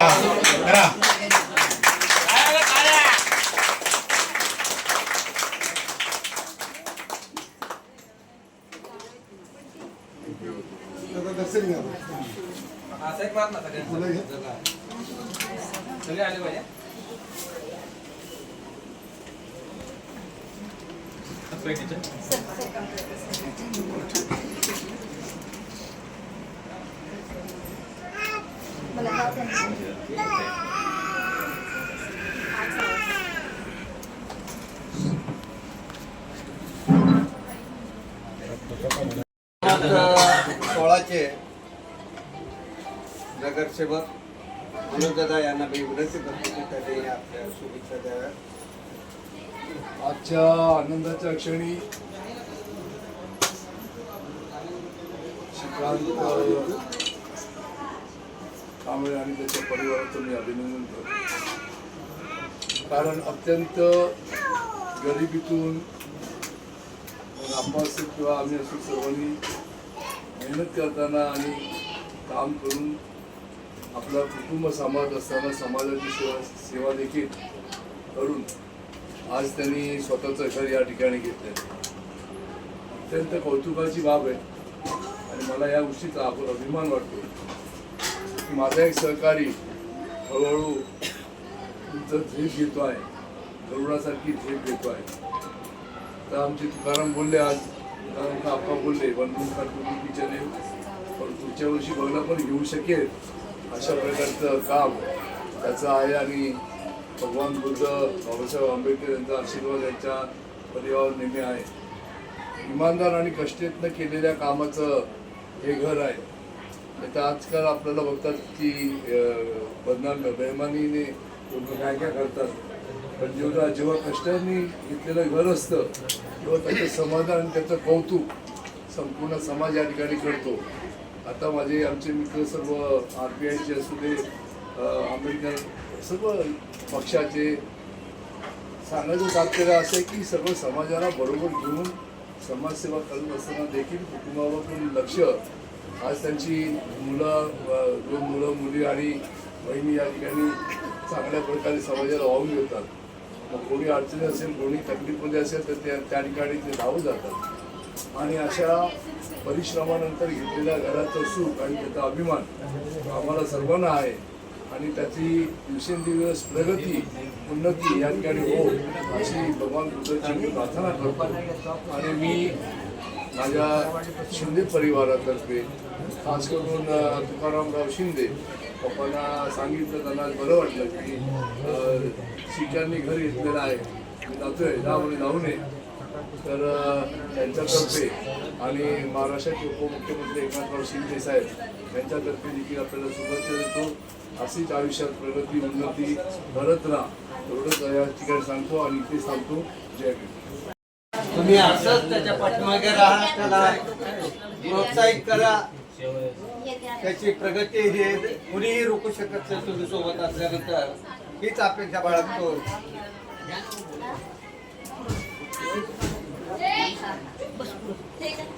करा. सोळाचे नगरसेवक मनोजदादा यांना मी विनंती करतो की त्यांनी आपल्या शुभेच्छा द्याव्या. आजच्या आनंदाच्या क्षणी श्रीकांत कांबळे आणि त्याच्या परिवाराचं मी अभिनंदन करतो. कारण अत्यंत गरिबीतून आपण असो किंवा आम्ही असो सर्वांनी मेहनत करताना आणि काम करून आपला कुटुंब सांभाळत असताना समाजाची सेवा देखील करून आज त्यांनी स्वतःचं घर या ठिकाणी घेतलं. अत्यंत कौतुकाची बाब आहे आणि मला या गोष्टीचा अभिमान वाटतो की माझा एक सहकारी हळूहळू तुमचं झेप घेतो आहे, गरुडासारखी झेप घेतो आहे. तर आमचे तुकाराम बोलले आज, तुकाराम आप्पा बोलले बनवून काढून पण पुढच्या वर्षी बघणं पण घेऊ शकेल अशा प्रकारचं काम त्याचं आहे. आणि भगवान बुद्ध बाबासाहेब आंबेडकर यांचा आशीर्वाद यांच्या परिवारावर नेहमी आहे. इमानदार आणि कष्टेतनं केलेल्या कामाचं हे घर आहे. तर आजकाल आपल्याला बघतात की बेमानीने लोक काय काय करतात, पण जेव्हा कष्टाने घेतलेलं घर असतं तेव्हा त्याचं समाधान आणि त्याचं कौतुक संपूर्ण समाज या ठिकाणी करतो. आता आमचे मित्र सर्व RPIचे असू दे, आंबेडकर सर्व पक्षाचे, सांगायचं तात्पर्य असं आहे की सर्व समाजाला बरोबर घेऊन समाजसेवा करत असताना देखील कुटुंबावर पण लक्ष. आज त्यांची दोन मुलं मुली आणि बहिणी या ठिकाणी चांगल्या प्रकारे समाजाला वाहून घेतात. मग कोणी अडचणी असेल, कोणी तकलीफमध्ये असेल तर त्या ठिकाणी ते धावून जातात. आणि अशा परिश्रमानंतर घेतलेल्या घराचं सुख आणि त्याचा अभिमान आम्हाला सर्वांना आहे. आणि त्याची दिवसेंदिवस प्रगती उन्नती या ठिकाणी हो अशी भगवान बुद्धाची मी प्रार्थना करतो. आणि मी माझ्या शिंदे परिवारातर्फे खास करून तुकारामराव शिंदे पप्पांना सांगितलं, त्यांना बरं वाटलं की शिकांनी घर घेतलेलं आहे, मी जातोय जाऊ नये. तर त्यांच्यातर्फे आणि महाराष्ट्राचे उपमुख्यमंत्री एकनाथराव शिंदे साहेब यांच्यातर्फे देखील आपल्याला शुभेच्छा देतो. अशीच आयुष्यात प्रगती उन्नती करत राहा एवढंच या ठिकाणी सांगतो आणि इथे सांगतो. जय भीम. तुम्ही असंच त्याच्या पाठीमागे राहा, त्याला प्रोत्साहित करा. त्याची प्रगती हे कुणीही रोखू शकत नाही तुम्ही सोबत असल्यानंतर, हीच अपेक्षा बाळगतो. ठीक आहे.